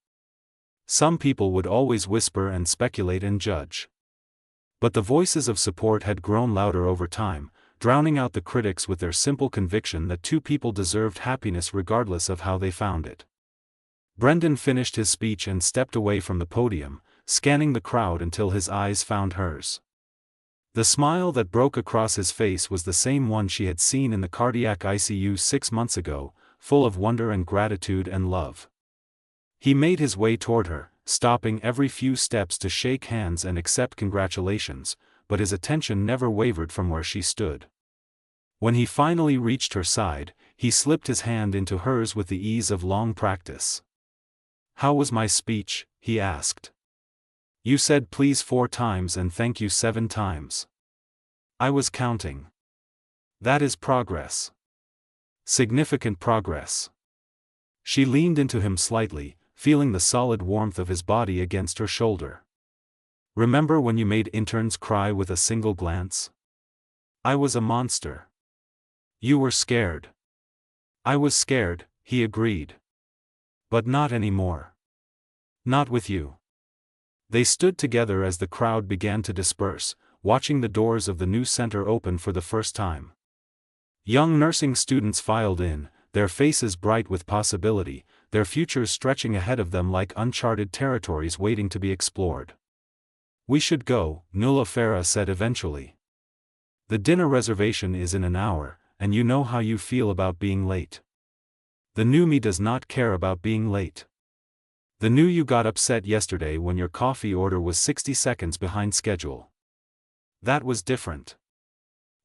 Some people would always whisper and speculate and judge. But the voices of support had grown louder over time, drowning out the critics with their simple conviction that two people deserved happiness regardless of how they found it. Brendan finished his speech and stepped away from the podium, scanning the crowd until his eyes found hers. The smile that broke across his face was the same one she had seen in the cardiac ICU 6 months ago, full of wonder and gratitude and love. He made his way toward her, stopping every few steps to shake hands and accept congratulations, but his attention never wavered from where she stood. When he finally reached her side, he slipped his hand into hers with the ease of long practice. How was my speech? He asked. You said please 4 times and thank you 7 times. I was counting. That is progress. Significant progress. She leaned into him slightly, feeling the solid warmth of his body against her shoulder. Remember when you made interns cry with a single glance? I was a monster. You were scared. I was scared, he agreed. But not anymore. Not with you. They stood together as the crowd began to disperse, watching the doors of the new center open for the first time. Young nursing students filed in, their faces bright with possibility, their futures stretching ahead of them like uncharted territories waiting to be explored. We should go, Nuala Farah said eventually. The dinner reservation is in an hour, and you know how you feel about being late. The new me does not care about being late. The new you got upset yesterday when your coffee order was 60 seconds behind schedule. That was different.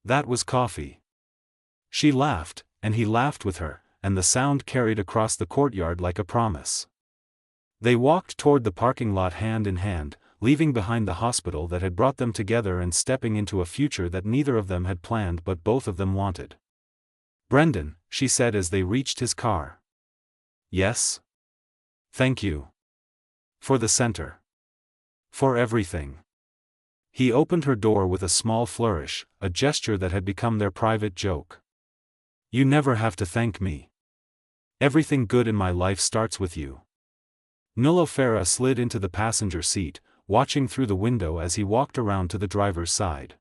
That was coffee. She laughed, and he laughed with her, and the sound carried across the courtyard like a promise. They walked toward the parking lot hand in hand, leaving behind the hospital that had brought them together and stepping into a future that neither of them had planned but both of them wanted. Brendan, she said as they reached his car. Yes? Thank you. For the center. For everything. He opened her door with a small flourish, a gesture that had become their private joke. You never have to thank me. Everything good in my life starts with you. Nuala Farah slid into the passenger seat, watching through the window as he walked around to the driver's side.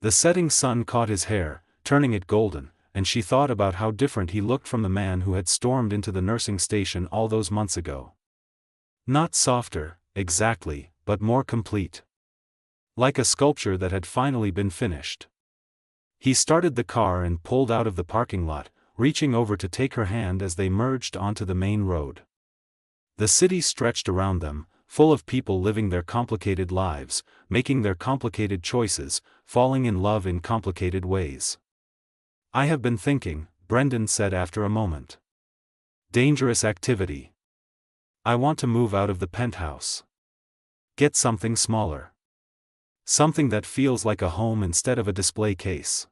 The setting sun caught his hair, turning it golden, and she thought about how different he looked from the man who had stormed into the nursing station all those months ago. Not softer, exactly, but more complete. Like a sculpture that had finally been finished. He started the car and pulled out of the parking lot, reaching over to take her hand as they merged onto the main road. The city stretched around them, full of people living their complicated lives, making their complicated choices, falling in love in complicated ways. "I have been thinking," Brendan said after a moment. "Dangerous activity. I want to move out of the penthouse. Get something smaller. Something that feels like a home instead of a display case."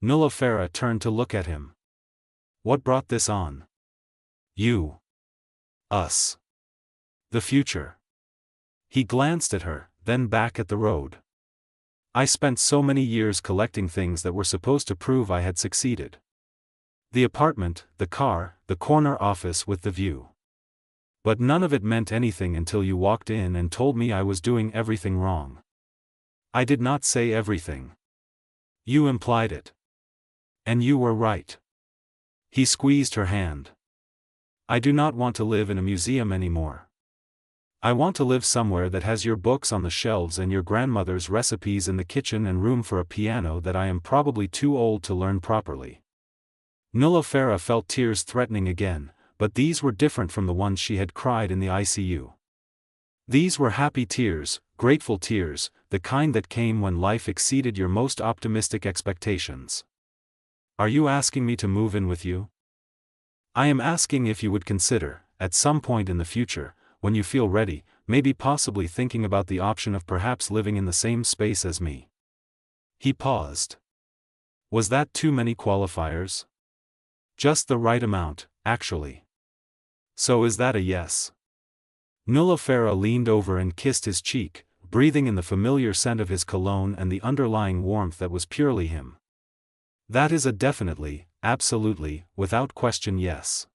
Nuala Farah turned to look at him. "What brought this on? You. Us. The future." He glanced at her, then back at the road. "I spent so many years collecting things that were supposed to prove I had succeeded. The apartment, the car, the corner office with the view. But none of it meant anything until you walked in and told me I was doing everything wrong. I did not say everything. You implied it. And you were right." He squeezed her hand. "I do not want to live in a museum anymore. I want to live somewhere that has your books on the shelves and your grandmother's recipes in the kitchen and room for a piano that I am probably too old to learn properly." Nuala Farah felt tears threatening again, but these were different from the ones she had cried in the ICU. These were happy tears, grateful tears, the kind that came when life exceeded your most optimistic expectations. "Are you asking me to move in with you? I am asking if you would consider, at some point in the future, when you feel ready, maybe possibly thinking about the option of perhaps living in the same space as me." He paused. Was that too many qualifiers? Just the right amount, actually. "So is that a yes?" Nuala Farah leaned over and kissed his cheek, breathing in the familiar scent of his cologne and the underlying warmth that was purely him. "That is a definitely, absolutely, without question yes."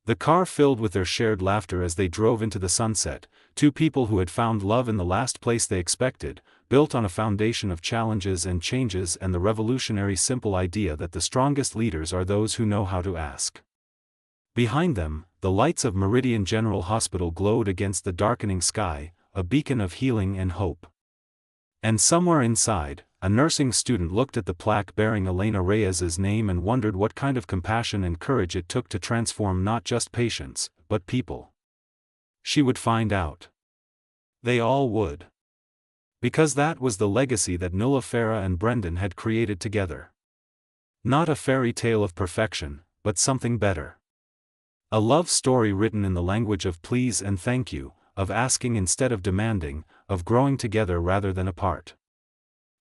The car filled with their shared laughter as they drove into the sunset, two people who had found love in the last place they expected, built on a foundation of challenges and changes and the revolutionary simple idea that the strongest leaders are those who know how to ask. Behind them, the lights of Meridian General Hospital glowed against the darkening sky, a beacon of healing and hope. And somewhere inside, a nursing student looked at the plaque bearing Elena Reyes's name and wondered what kind of compassion and courage it took to transform not just patients, but people. She would find out. They all would. Because that was the legacy that Nuala Farah and Brendan had created together. Not a fairy tale of perfection, but something better. A love story written in the language of please and thank you, of asking instead of demanding, of growing together rather than apart.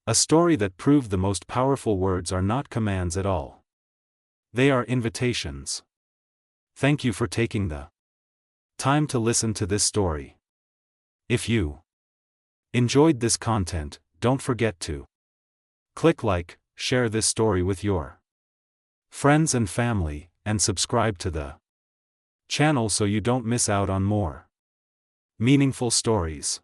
A story that proved the most powerful words are not commands at all. They are invitations. Thank you for taking the time to listen to this story. If you enjoyed this content, don't forget to click like, share this story with your friends and family, and subscribe to the channel so you don't miss out on more meaningful stories.